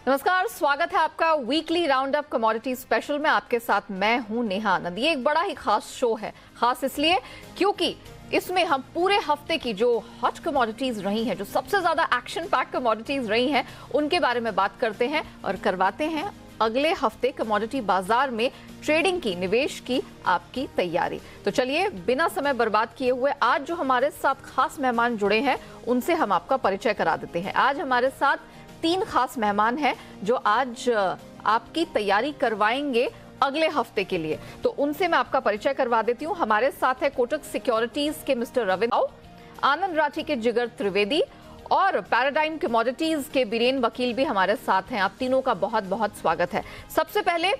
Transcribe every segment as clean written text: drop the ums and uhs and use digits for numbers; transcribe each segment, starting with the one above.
नमस्कार, स्वागत है आपका weekly round up commodity special में। आपके साथ मैं हूं नेहा आनंद। ये एक बड़ा ही खास शो है, खास इसलिए क्योंकि इसमें हम पूरे हफ्ते की जो हॉट कमोडिटीज रही हैं, जो सबसे ज्यादा एक्शन पैक कमोडिटीज रही हैं, उनके बारे में बात करते हैं और करवाते हैं अगले हफ्ते कमोडिटी बाजार में ट्रेडिंग की, निवेश की आपकी तैयारी। तो चलिए बिना समय बर्बाद किए हुए आज जो हमारे साथ खास मेहमान जुड़े हैं उनसे हम आपका परिचय करा देते हैं। आज हमारे साथ 3 खास मेहमान हैं जो आज आपकी तैयारी करवाएंगे अगले हफ्ते के लिए। तो उनसे मैं आपका परिचय करवा देती हूं। हमारे साथ है कोटक सिक्योरिटीज के मिस्टर रविंद्र राव, आनंद राठी के जिगर त्रिवेदी और पैराडाइम कमोडिटीज के बीरेन वकील भी हमारे साथ हैं। आप तीनों का बहुत बहुत स्वागत है। सबसे पहले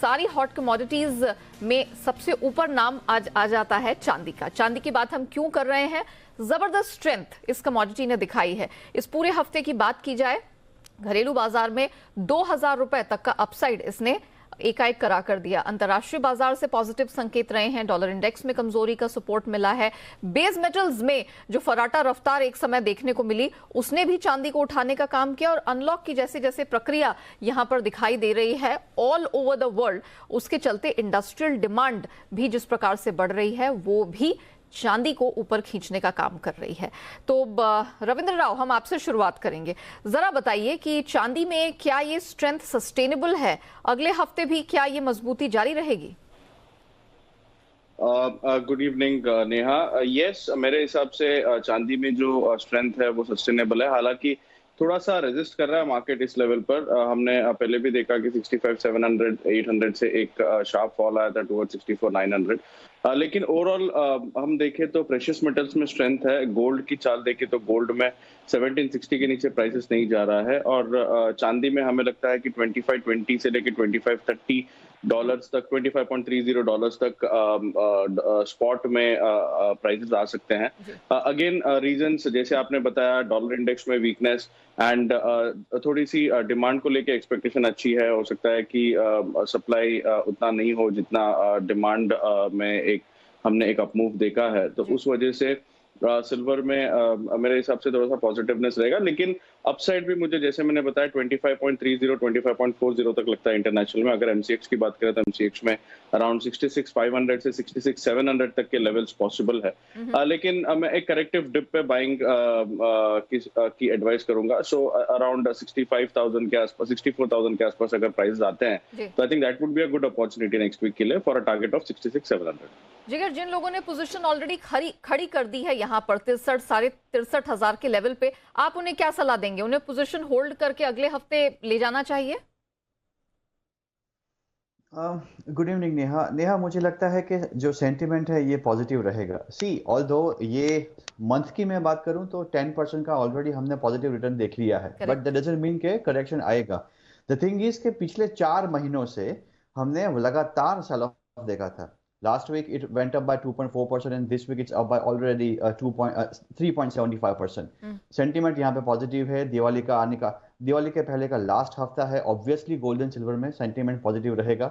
सारी हॉट कमोडिटीज में सबसे ऊपर नाम आज आ जाता है चांदी का। चांदी की बात हम क्यों कर रहे हैं? जबरदस्त स्ट्रेंथ इस कमोडिटी ने दिखाई है। इस पूरे हफ्ते की बात की जाए, घरेलू बाजार में 2000 रुपए तक का अपसाइड इसने एकाएक करा कर दिया। अंतर्राष्ट्रीय बाजार से पॉजिटिव संकेत रहे हैं। डॉलर इंडेक्स में कमजोरी का सपोर्ट मिला है। बेस मेटल्स में जो फराटा रफ्तार एक समय देखने को मिली, उसने भी चांदी को उठाने का काम किया और अनलॉक की जैसे जैसे प्रक्रिया यहां पर दिखाई दे रही है ऑल ओवर द वर्ल्ड, उसके चलते इंडस्ट्रियल डिमांड भी जिस प्रकार से बढ़ रही है वो भी चांदी को ऊपर खींचने का काम कर रही है। तो रविंद्र राव, हम आपसे शुरुआत करेंगे। जरा बताइए कि चांदी में क्या ये स्ट्रेंथ सस्टेनेबल है? अगले हफ्ते भी क्या ये मजबूती जारी रहेगी? Good evening Neha. यस, मेरे हिसाब से चांदी में जो स्ट्रेंथ है वो सस्टेनेबल है। हालांकि थोड़ा सा रेजिस्ट कर रहा है मार्केट इस लेवल पर। हमने पहले भी देखा कि 65,700 800 से एक शार्प फॉल आया था टुवर्ड 64,900। लेकिन ओवरऑल हम देखें तो प्रेशियस मेटल्स में स्ट्रेंथ है। गोल्ड की चाल देखें तो गोल्ड में 1760 के नीचे प्राइसेस नहीं जा रहा है और चांदी में हमें लगता है कि 2520 से लेकर 2530 डॉलर्स तक, $25.30 तक स्पॉट में प्राइसेस आ सकते हैं। अगेन रीजंस जैसे आपने बताया, डॉलर इंडेक्स में वीकनेस एंड थोड़ी सी डिमांड को लेके एक्सपेक्टेशन अच्छी है। हो सकता है कि सप्लाई उतना नहीं हो जितना डिमांड में हमने एक अपमूव देखा है। तो उस वजह से सिल्वर में मेरे हिसाब से थोड़ा सा पॉजिटिवनेस रहेगा। लेकिन अपसाइड भी मुझे, जैसे मैंने बताया, 25.30 25.40 तक लगता है इंटरनेशनल में। अगर एमसीएक्स की बात करें तो एमसीएक्स में अराउंड 66,500 से 66,700 तक के लेवल्स पॉसिबल है। लेकिन मैं एक करेक्टिव डिप पे बाइंग की एडवाइस करूंगा। सो अराउंड 65,000 के आसपास, 64,000 के आसपास अगर प्राइस आते हैं तो I think that would be a good opportunity next week के लिए फॉर अ टारगेट ऑफ 66,700। जिगर, जिन लोगों ने पोजीशन ऑलरेडी खड़ी कर दी है यहाँ पर 63,000 के लेवल पे, आप उन्हें क्या सलाह देंगे? उन्हें पोजीशन होल्ड करके अगले हफ्ते ले जाना चाहिए? गुड इवनिंग नेहा, मुझे लगता है कि जो सेंटिमेंट है ये पॉजिटिव रहेगा। सी ऑल्दो ये मंथ की मैं बात करूं तो 10% का ऑलरेडी हमने पॉजिटिव रिटर्न देख लिया है, बट दैट डजंट मीन के करेक्शन आएगा। द थिंग इज के पिछले 4 महीनों से हमने लगातार सेल ऑफ देखा था। Last week it went up by 2.4% and this week it's up by already 3.75%. Sentiment यहाँ पे पॉजिटिव है। दिवाली के पहले का लास्ट हफ्ता है। ऑब्वियसली गोल्ड एंड सिल्वर में सेंटिमेंट पॉजिटिव रहेगा।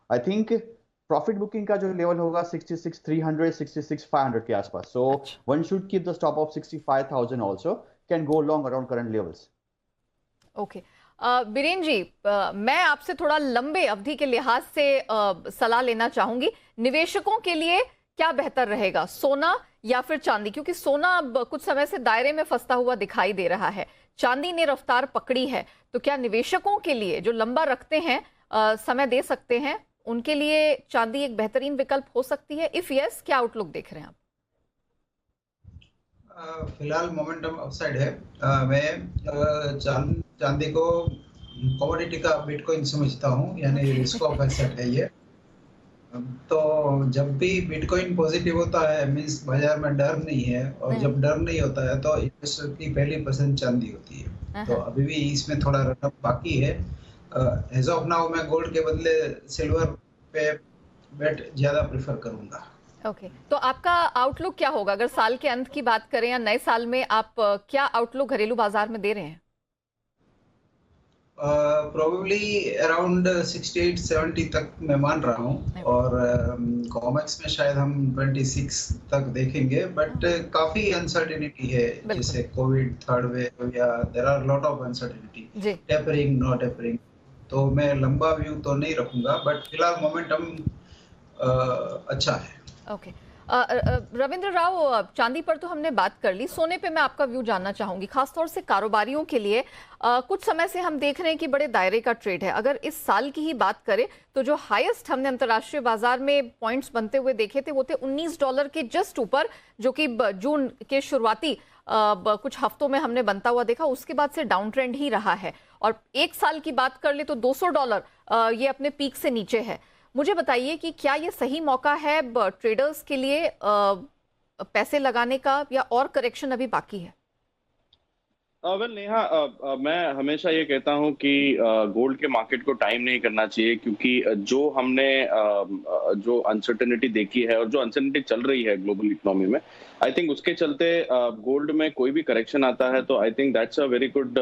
आई थिंक प्रॉफिट बुकिंग का जो लेवल होगा 66,300 66,500 के आसपास। So one should keep the stop of 65,000 also, can go long around current levels. Okay Biren ji, मैं आपसे थोड़ा लंबे अवधि के लिहाज से सलाह लेना चाहूंगी। निवेशकों के लिए क्या बेहतर रहेगा, सोना या फिर चांदी? क्योंकि सोना अब कुछ समय से दायरे में फंसता हुआ दिखाई दे रहा है, चांदी ने रफ्तार पकड़ी है। तो क्या निवेशकों के लिए जो लंबा रखते हैं, समय दे सकते हैं, उनके लिए चांदी एक बेहतरीन विकल्प हो सकती है? इफ यस, क्या आउटलुक देख रहे हैं आप? फिलहाल मोमेंटम अपसाइड है। मैं चांदी को कमोडिटी का बिटकॉइन समझता हूँ, यानी रिस्क ऑफ एसेट है ये। तो जब भी बिटकॉइन पॉजिटिव होता है मींस बाजार में डर नहीं है, और जब डर नहीं होता है तो इन्वेस्टर की पहली पसंद चांदी होती है। तो अभी भी इसमें थोड़ा रनअप बाकी है। एज ऑफ नाउ मैं गोल्ड के बदले सिल्वर पे बेट ज्यादा प्रेफर करूंगा। ओके, तो आपका आउटलुक क्या होगा अगर साल के अंत की बात करें या नए साल में? आप क्या आउटलुक घरेलू बाजार में दे रहे हैं? प्रोबेबली अराउंड 68-70 तक मैं मान रहा हूँ, और कॉमेक्स में शायद हम 26 तक देखेंगे, बट काफी अनसर्टेनिटी है, जैसे कोविड थर्ड वेव, या there are lot of uncertainty, tapering no tapering, तो मैं लंबा व्यू तो नहीं रखूंगा, बट फिलहाल मोमेंटम अच्छा है। ओके रविंद्र राव, चांदी पर तो हमने बात कर ली, सोने पे मैं आपका व्यू जानना चाहूंगी, खासतौर से कारोबारियों के लिए। कुछ समय से हम देख रहे हैं कि बड़े दायरे का ट्रेड है। अगर इस साल की ही बात करें तो जो हाईएस्ट हमने अंतर्राष्ट्रीय बाजार में पॉइंट्स बनते हुए देखे थे वो थे $19 के जस्ट ऊपर, जो कि जून के शुरुआती कुछ हफ्तों में हमने बनता हुआ देखा, उसके बाद से डाउन ट्रेंड ही रहा है। और एक साल की बात कर ले तो $200 ये अपने पीक से नीचे है। मुझे बताइए कि क्या ये सही मौका है ट्रेडर्स के लिए पैसे लगाने का, या और करेक्शन अभी बाकी है? वेल नेहा, मैं हमेशा ये कहता हूँ कि गोल्ड के मार्केट को टाइम नहीं करना चाहिए, क्योंकि जो हमने जो अनसर्टेनिटी देखी है और जो अनसर्टेनिटी चल रही है ग्लोबल इकोनॉमी में, आई थिंक उसके चलते गोल्ड में कोई भी करेक्शन आता है तो I think that's a very good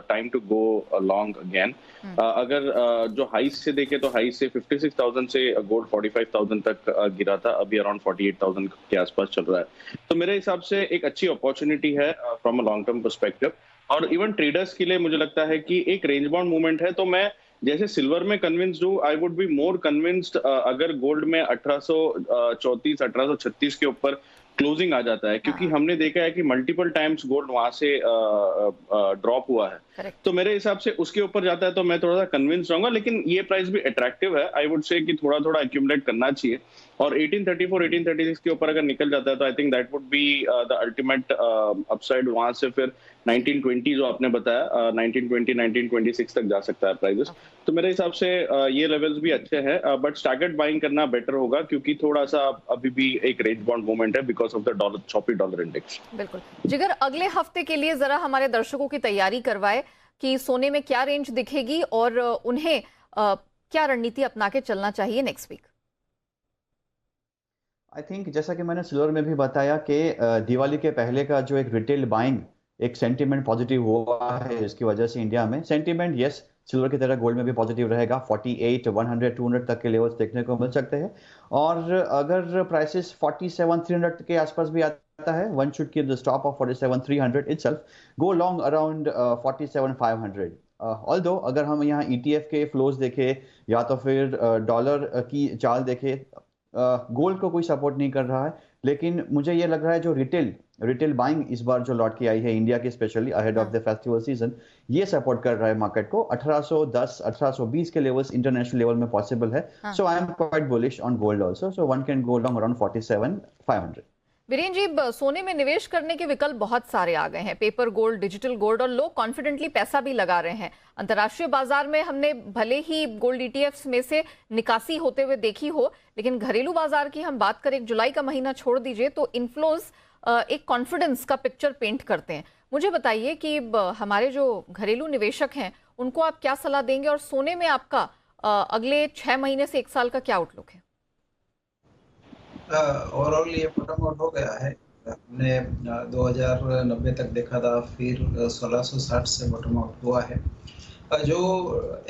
time to go long again. अगर जो हाइस से देखे तो हाइस से 56,000 से गोल्ड 45,000 तक गिरा था, अभी अराउंड 48,000 के आसपास चल रहा है। तो मेरे हिसाब से एक अच्छी अपॉर्चुनिटी है from a long term perspective. और इवन ट्रेडर्स के लिए मुझे लगता है कि एक रेंज बाउंड मूवमेंट है, तो मैं जैसे सिल्वर में कन्विंस्ड हूँ, I would be more convinced अगर गोल्ड में 1834 1836 के ऊपर क्लोजिंग आ जाता है, क्योंकि हमने देखा है कि मल्टीपल टाइम्स गोल्ड वहां से ड्रॉप हुआ है। तो मेरे हिसाब से उसके ऊपर जाता है तो मैं थोड़ा सा कन्विंस रहूंगा, लेकिन ये प्राइस भी अट्रैक्टिव है। आई वुड से कि थोड़ा थोड़ा एक्यूमुलेट करना चाहिए, और 1834 1836 के ऊपर अगर निकल जाता है तो I think that would be the ultimate upside. वहां से फिर 1920 जो आपने बताया 1920 1926 तक जा सकता है प्राइसेस। तो मेरे हिसाब से ये लेवल्स भी अच्छे हैं, बट स्टैगर्ड बाइंग करना बेटर होगा, क्योंकि थोड़ा सा अभी भी एक रेंज बाउंड मूवमेंट है because of the dollar, choppy dollar index. बिल्कुल जिगर, अगले हफ्ते के लिए जरा हमारे दर्शकों की तैयारी करवाए कि सोने में क्या रेंज दिखेगी और उन्हें क्या रणनीति अपना के चलना चाहिए नेक्स्ट वीक। आई थिंक जैसा कि मैंने सिल्वर में भी बताया कि दिवाली के पहले का जो एक रिटेल बाइंग, एक सेंटीमेंट पॉजिटिव हुआ है, इसकी वजह से इंडिया में सेंटीमेंट यस सिल्वर की तरह गोल्ड में भी पॉजिटिव रहेगा। 48 100 200 तक के लेवल्स देखने को मिल सकते हैं, और अगर प्राइसेस 47 300 के आसपास भी आता है, one should keep the stop of 47 300 itself, go long around 47 500। Although अगर हम यहाँ ETF के फ्लोज देखें या तो फिर डॉलर की चाल देखें, गोल्ड को कोई सपोर्ट नहीं कर रहा है, लेकिन मुझे ये लग रहा है जो रिटेल बाइंग इस बार जो लौट के आई है इंडिया की, specially ahead of the festival season, ये सपोर्ट कर रहा है मार्केट को। 1810 1820 के लेवल्स इंटरनेशनल लेवल में पॉसिबल है। So I am quite bullish on gold also, so one can go long around 47 500। Viren ji, सोने में निवेश करने के विकल्प बहुत सारे आ गए हैं, पेपर गोल्ड, डिजिटल गोल्ड, और लोग कॉन्फिडेंटली पैसा भी लगा रहे हैं। अंतर्राष्ट्रीय बाजार में हमने भले ही गोल्ड ETFs में से निकासी होते हुए देखी हो, लेकिन घरेलू बाजार की हम बात करें, जुलाई का महीना छोड़ दीजिए तो इनफ्लोज एक कॉन्फिडेंस का पिक्चर पेंट करते हैं। मुझे बताइए कि हमारे जो घरेलू निवेशक हैं उनको आप क्या सलाह देंगे, और सोने में आपका अगले 6 महीने से 1 साल का क्या आउटलुक है? ओवरऑल ये बॉटम आउट हो गया है। हमने 2090 तक देखा था, फिर 1660 से बॉटम आउट हुआ है। जो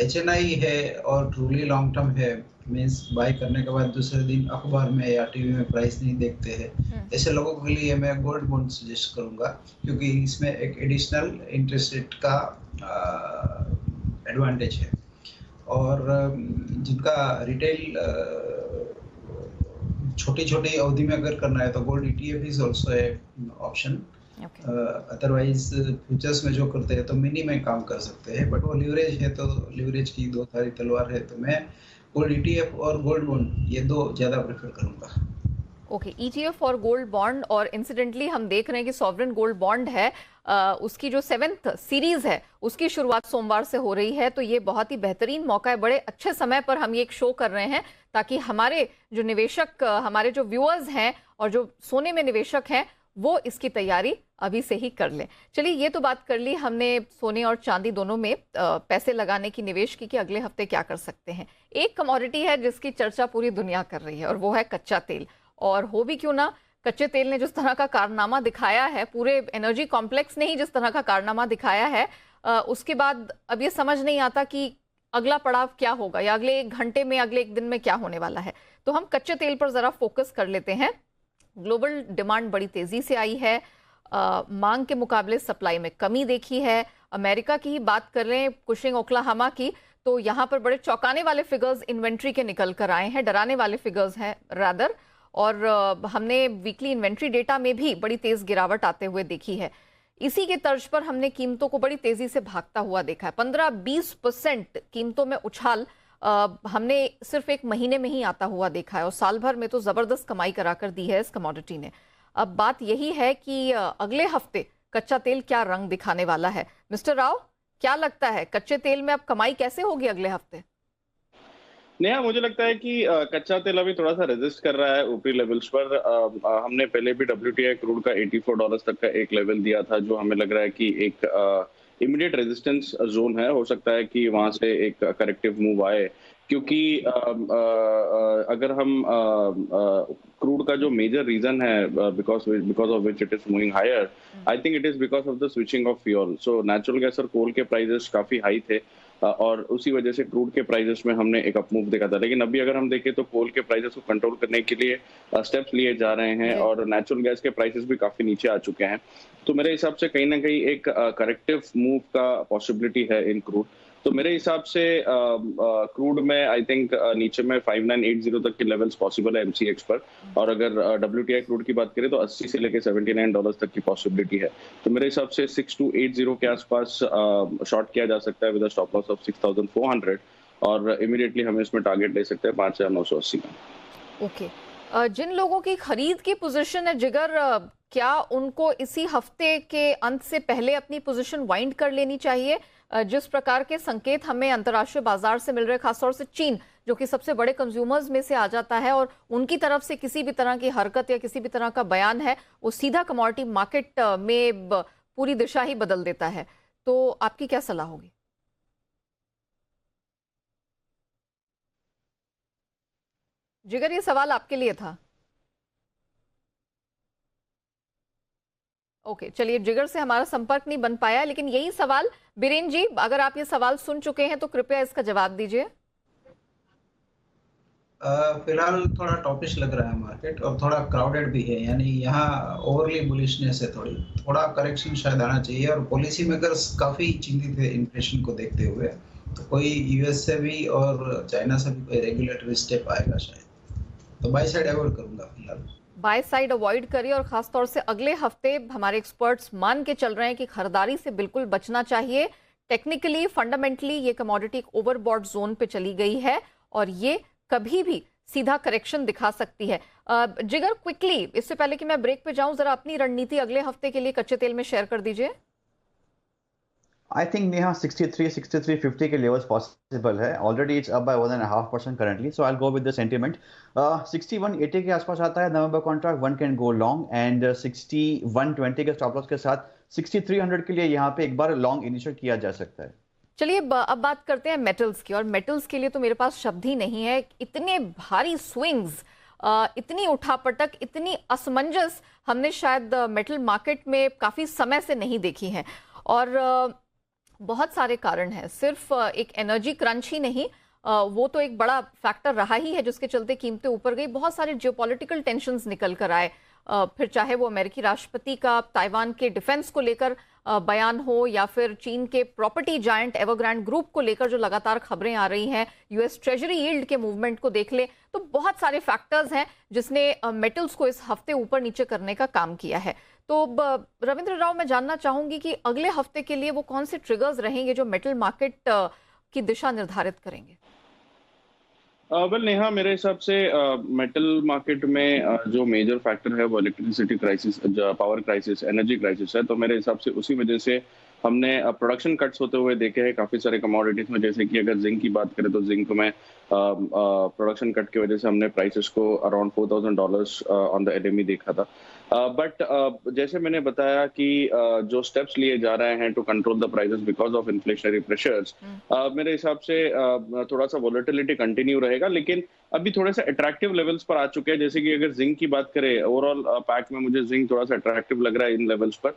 HNI है और ट्रूली लॉन्ग टर्म है, मींस बाय करने के बाद दूसरे दिन अखबार में या टीवी में प्राइस नहीं देखते हैं, ऐसे लोगों के लिए मैं गोल्ड बॉन्ड सजेस्ट करूंगा, क्योंकि इसमें एक एडिशनल इंटरेस्ट रेट का एडवांटेज है। और जिनका रिटेल छोटी अवधि में अगर करना है तो gold ETF is also A option. Otherwise futures में जो करते हैं तो मिनी में काम कर सकते हैं, बट वो लिवरेज है, तो लिवरेज की दो धारी तलवार है, तो मैं गोल्ड ETF और गोल्ड बॉन्ड ये दो ज्यादा प्रेफर करूंगा। ओके, ETF और गोल्ड बॉन्ड, और इंसिडेंटली हम देख रहे हैं कि सॉवरेन गोल्ड बॉन्ड है, उसकी जो 7th सीरीज है उसकी शुरुआत सोमवार से हो रही है। तो ये बहुत ही बेहतरीन मौका है, बड़े अच्छे समय पर हम ये एक शो कर रहे हैं ताकि हमारे जो निवेशक, हमारे जो व्यूअर्स हैं और जो सोने में निवेशक हैं वो इसकी तैयारी अभी से ही कर लें। चलिए, ये तो बात कर ली हमने सोने और चांदी दोनों में पैसे लगाने की, निवेश की, कि अगले हफ्ते क्या कर सकते हैं। एक कमोडिटी है जिसकी चर्चा पूरी दुनिया कर रही है और वो है कच्चा तेल। और हो भी क्यों ना, कच्चे तेल ने जिस तरह का कारनामा दिखाया है, पूरे एनर्जी कॉम्प्लेक्स ने ही जिस तरह का कारनामा दिखाया है, उसके बाद अब ये समझ नहीं आता कि अगला पड़ाव क्या होगा या अगले 1 घंटे में, अगले 1 दिन में क्या होने वाला है। तो हम कच्चे तेल पर जरा फोकस कर लेते हैं। ग्लोबल डिमांड बड़ी तेजी से आई है, मांग के मुकाबले सप्लाई में कमी देखी है। अमेरिका की ही बात कर रहे हैं, कुशिंग ओक्लाहोमा की, तो यहाँ पर बड़े चौंकाने वाले फिगर्स इन्वेंट्री के निकल कर आए हैं, डराने वाले फिगर्स हैं रादर। और हमने वीकली इन्वेंट्री डेटा में भी बड़ी तेज गिरावट आते हुए देखी है। इसी के तर्ज पर हमने कीमतों को बड़ी तेजी से भागता हुआ देखा है। 15-20% कीमतों में उछाल हमने सिर्फ 1 महीने में ही आता हुआ देखा है और साल भर में तो जबरदस्त कमाई कराकर दी है इस कमोडिटी ने। अब बात यही है कि अगले हफ्ते कच्चा तेल क्या रंग दिखाने वाला है। मिस्टर राव, क्या लगता है कच्चे तेल में अब कमाई कैसे होगी अगले हफ्ते? नेहा, मुझे लगता है कि कच्चा तेल अभी थोड़ा सा रेजिस्ट कर रहा है ऊपरी लेवल्स पर। हमने पहले भी WTI क्रूड का $84 तक का एक लेवल दिया था, जो हमें लग रहा है कि एक इमीडिएट रेजिस्टेंस जोन है। हो सकता है कि वहां से एक करेक्टिव मूव आए, क्योंकि अगर हम क्रूड का जो मेजर रीजन है because of which it is moving higher, I think it is because of the switching of fuel. So natural gas और कोल के प्राइसेस काफी हाई थे और उसी वजह से क्रूड के प्राइसेस में हमने एक अपमूव देखा था। लेकिन अभी अगर हम देखें तो कोल के प्राइसेस को कंट्रोल करने के लिए स्टेप्स लिए जा रहे हैं और नेचुरल गैस के प्राइसेस भी काफी नीचे आ चुके हैं। तो मेरे हिसाब से कहीं ना कहीं एक करेक्टिव मूव का पॉसिबिलिटी है इन क्रूड। तो मेरे हिसाब से क्रूड में आई थिंक नीचे में 5980 तक के लेवल्स पॉसिबल है MCX पर। और अगर WTI क्रूड की बात करें तो 80 से लेकर $79 तक की पॉसिबिलिटी है। तो मेरे हिसाब से 6280 के आसपास शॉर्ट किया जा सकता है with a stop loss of 6400 और इमीडिएटली हम इसमें टारगेट ले सकते हैं 5980 का। ओके, जिन लोगों की खरीद की पोजीशन है जिगर, क्या उनको इसी हफ्ते के अंत से पहले अपनी पोजीशन वाइंड कर लेनी चाहिए? जिस प्रकार के संकेत हमें अंतर्राष्ट्रीय बाजार से मिल रहे, खासतौर से चीन जो कि सबसे बड़े कंज्यूमर्स में से आ जाता है, और उनकी तरफ से किसी भी तरह की हरकत या किसी भी तरह का बयान है वो सीधा कमोडिटी मार्केट में पूरी दिशा ही बदल देता है। तो आपकी क्या सलाह होगी? जिगर, ये सवाल आपके लिए था। ओके, चलिए, जिगर से हमारा संपर्क नहीं बन पाया, लेकिन यही सवाल बीरेन जी, अगर आप ये सवाल सुन चुके हैं तो कृपया इसका जवाब दीजिए। फिलहाल थोड़ा टॉपिश लग रहा है मार्केट और थोड़ा क्राउडेड भी है, यानी यहाँ ओवरली बुलिशनेस है, थोड़ा करेक्शन शायद आना चाहिए। और पॉलिसी मेकर्स काफी चिंतित है इन्फ्लेशन को देखते हुए, तो कोई US से भी और चाइना से भी कोई रेगुलेटरी स्टेप आएगा शायद। तो बाय साइड अवॉइड करूंगा फिलहाल। बाय साइड अवॉइड करिए और खासतौर से अगले हफ्ते हमारे एक्सपर्ट्स मान के चल रहे हैं कि खरीदारी से बिल्कुल बचना चाहिए। टेक्निकली, फंडामेंटली ये कमोडिटी एक ओवरबॉट जोन पे चली गई है और ये कभी भी सीधा करेक्शन दिखा सकती है। जिगर, क्विकली, इससे पहले कि मैं ब्रेक पे जाऊं, जरा अपनी रणनीति अगले हफ्ते के लिए कच्चे तेल में शेयर कर दीजिए। I think Neha 63-50 के levels possible है। Already it's up by 1.5% currently, so I'll go with the sentiment. 6180 के आसपास आता है नवंबर contract, one can go long, and 6120 के स्टॉप लॉस के साथ 6300 के लिए यहाँ पे एक बार लॉन्ग इनिशिएट किया जा सकता है। चलिए, अब बात करते हैं मेटल्स की, और मेटल्स के लिए तो मेरे पास शब्द ही नहीं है। इतने भारी स्विंग्स, इतनी उठापटक, इतनी असमंजस हमने शायद मेटल मार्केट में काफी समय से नहीं देखी है। और बहुत सारे कारण हैं, सिर्फ एक एनर्जी क्रंच ही नहीं, वो तो एक बड़ा फैक्टर रहा ही है जिसके चलते कीमतें ऊपर गई। बहुत सारे जियोपॉलिटिकल टेंशंस निकल कर आए, फिर चाहे वो अमेरिकी राष्ट्रपति का ताइवान के डिफेंस को लेकर बयान हो या फिर चीन के प्रॉपर्टी जायंट एवरग्रांड ग्रुप को लेकर जो लगातार खबरें आ रही हैं, US ट्रेजरी यील्ड के मूवमेंट को देख ले, तो बहुत सारे फैक्टर्स हैं जिसने मेटल्स को इस हफ्ते ऊपर नीचे करने का काम किया है। तो रविंद्र राव, मैं जानना चाहूंगी कि अगले हफ्ते के लिए वो कौन से ट्रिगर्स रहेंगे जो मेटल मार्केट की दिशा निर्धारित करेंगे? वेल नेहा, मेरे हिसाब से मेटल मार्केट में जो मेजर फैक्टर है वो electricity crisis, power crisis, energy crisis है। तो मेरे हिसाब से उसी वजह से हमने प्रोडक्शन कट्स होते हुए देखे हैं काफी सारे कमोडिटीज में। जैसे कि अगर जिंक की बात करें तो जिंक में प्रोडक्शन कट की वजह से हमने प्राइसेस को अराउंड $4000 ऑन द LME देखा था। बट जैसे मैंने बताया कि जो स्टेप्स लिए जा रहे हैं to control the prices because of inflationary pressures, मेरे हिसाब से थोड़ा सा वोलेटिलिटी कंटिन्यू रहेगा। लेकिन अभी थोड़े से अट्रैक्टिव लेवल्स पर आ चुके हैं। जैसे कि अगर जिंक की बात करें, ओवरऑल पैक में मुझे जिंक थोड़ा सा अट्रैक्टिव लग रहा है इन लेवल्स पर।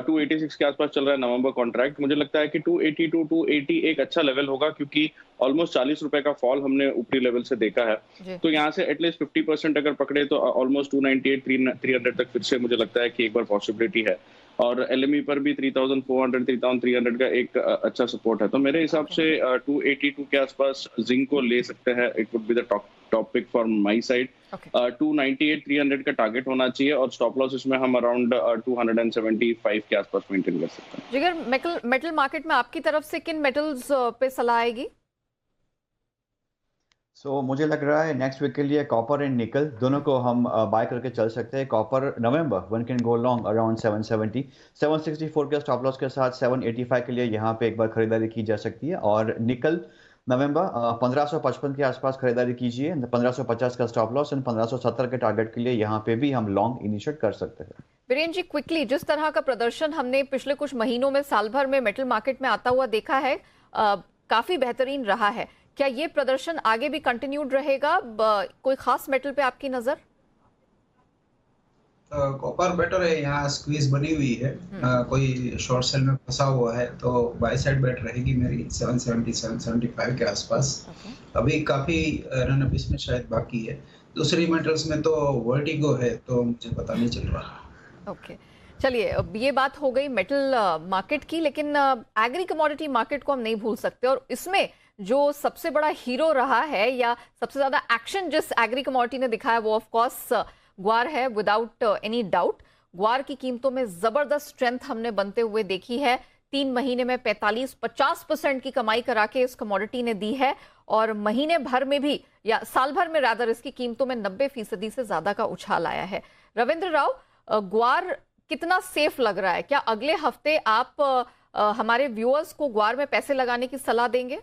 286 के आसपास चल रहा है नवंबर कॉन्ट्रैक्ट। मुझे लगता है कि 280 टू 280 एक अच्छा लेवल होगा, क्योंकि ऑलमोस्ट 40 रुपए का फॉल हमने ऊपरी लेवल से देखा है। तो यहाँ से एटलीस्ट 50% अगर पकड़े तो ऑलमोस्ट 298 300 तक फिर से मुझे लगता है कि एक बार पॉसिबिलिटी है। और एलएमई पर भी 3400 3300 का एक अच्छा सपोर्ट है। तो मेरे हिसाब से 282 के आसपास जिंक को ले सकते हैं। It would be the top pick for my side. 298 300 का टारगेट होना चाहिए और स्टॉप लॉस इसमें हम अराउंड 275 के आसपास मेंटेन कर सकते हैं। जिगर, मेटल मार्केट में आपकी तरफ से किन मेटल्स पे सलाह आएगी? मुझे लग रहा है नेक्स्ट वीक के लिए कॉपर एंड निकल दोनों को हम बाय करके चल सकते हैं। Copper November one can go long around 770, 764 के स्टॉप लॉस के साथ 785 के लिए यहाँ पे एक बार खरीदारी की जा सकती है। और निकल नवंबर 1555 के आसपास खरीदारी कीजिए, 1550 का स्टॉप लॉस एंड 1570 के टारगेट के लिए यहाँ पे भी हम लॉन्ग इनिशिएट कर सकते हैं। वीरेंद्र जी, क्विकली, जिस तरह का प्रदर्शन हमने पिछले कुछ महीनों में साल भर में मेटल मार्केट में आता हुआ देखा है, काफी बेहतरीन रहा है। क्या ये प्रदर्शन आगे भी कंटिन्यूड रहेगा? कोई खास मेटल पे आपकी नजर? कॉपर बेटर है, यहाँ स्क्वीज बनी हुई है। कोई शॉर्ट सेल में फंसा हुआ है तो बाय साइड बेट रहेगी मेरी 770 775 के आसपास। अभी काफी रन अप इसमें शायद बाकी है। दूसरी मेटल्स में तो वर्टिगो है, तो मुझे पता नहीं चल रहा। ओके, चलिए, अब ये बात हो गई मेटल मार्केट की, लेकिन एग्री कमोडिटी मार्केट को हम नहीं भूल सकते। और इसमें जो सबसे बड़ा हीरो रहा है या सबसे ज्यादा एक्शन जिस एग्री कमोडिटी ने दिखाया वो ऑफ कोर्स ग्वार है, विदाउट एनी डाउट। ग्वार की कीमतों में जबरदस्त स्ट्रेंथ हमने बनते हुए देखी है। 3 महीने में 45-50% की कमाई करा के इस कमोडिटी ने दी है, और महीने भर में भी या साल भर में रादर इसकी कीमतों में 90% से ज्यादा का उछाल आया है। रविंद्र राव, ग्वार कितना सेफ लग रहा है? क्या अगले हफ्ते आप हमारे व्यूअर्स को ग्वार में पैसे लगाने की सलाह देंगे?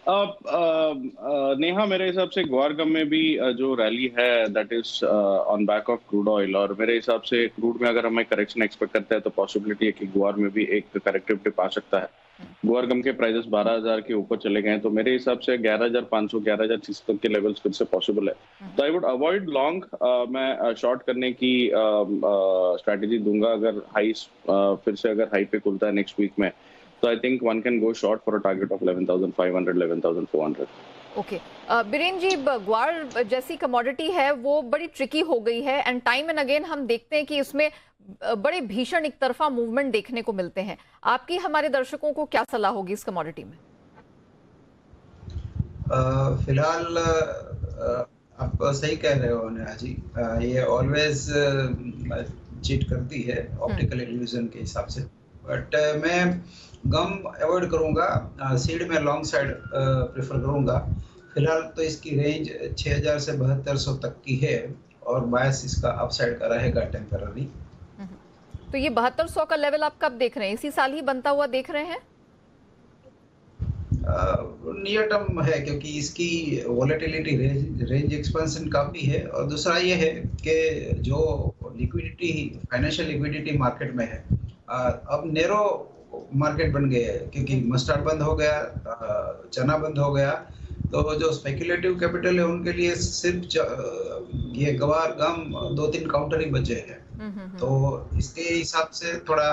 नेहा, मेरे हिसाब से ग्वार गम में भी जो रैली है that is on back of crude oil. और मेरे हिसाब से क्रूड में अगर हमें करेक्शन एक्सपेक्ट करते हैं तो पॉसिबिलिटी है कि ग्वार में भी एक करेक्टिव डिप आ सकता है। ग्वार गम के प्राइसेस 12,000 के ऊपर चले गए हैं, तो मेरे हिसाब से 11,500 11,600 तक के लेवल्स फिर से पॉसिबल है। तो आई वुड अवॉइड लॉन्ग। मैं शॉर्ट करने की स्ट्रैटेजी दूंगा अगर हाई फिर से अगर हाई पे खुलता है नेक्स्ट वीक में, तो I think one can go short for a target of 11,500 11,400। Okay, Biren ji, ग्वार जैसी कमोडिटी है वो बड़ी ट्रिकी हो गई है, एंड टाइम एंड अगेन हम देखते हैं कि इसमें बड़े भीषण एक तरफा मूवमेंट देखने को मिलते हैं। आपकी हमारे दर्शकों को क्या सलाह होगी इस कमोडिटी में? फिलहाल आप सही कह रहे हो नेहा जी, ये ऑलवेज चीट करती है ऑप्टिकल इल्यूजन के हिसाब से। बट मैं गम अवॉइड करूंगा, सीड में लॉन्ग साइड प्रेफर करूंगा। फिलहाल तो इसकी रेंज 6000 से 7200 तक की है और बायस इसका अपसाइड का रहेगा टेम्पररी। तो ये 7200 का लेवल आप कब देख रहे हैं? इसी साल ही बनता हुआ देख रहे हैं? नियर टर्म है, क्योंकि इसकी वोलेटिलिटी रेंज एक्सपेंशन काफी है। और दूसरा ये है कि जो लिक्विडिटी फाइनेंशियल लिक्विडिटी मार्केट में है, अब नेरो मार्केट बन गए हैं, क्योंकि मस्टर्ड बंद हो गया, चना बंद हो गया। तो जो स्पेकुलेटिव कैपिटल है उनके लिए सिर्फ ये गवार गम 2-3 काउंटर ही बचे हैं। तो इसके हिसाब से थोड़ा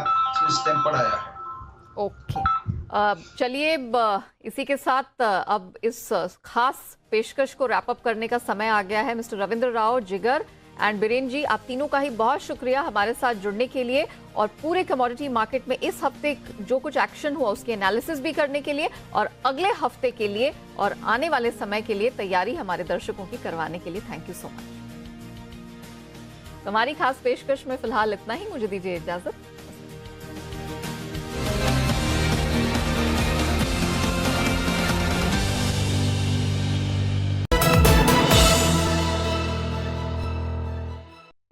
स्टैम्प पड़ा है। ओके, चलिए, इसी के साथ अब इस खास पेशकश को रैप अप करने का समय आ गया है। मिस्टर रविंद्र राव, जिगर एंड बीरेन जी, आप तीनों का ही बहुत शुक्रिया हमारे साथ जुड़ने के लिए और पूरे कमोडिटी मार्केट में इस हफ्ते जो कुछ एक्शन हुआ उसकी एनालिसिस भी करने के लिए और अगले हफ्ते के लिए और आने वाले समय के लिए तैयारी हमारे दर्शकों की करवाने के लिए थैंक यू सो मच। हमारी खास पेशकश में फिलहाल इतना ही, मुझे दीजिए इजाजत।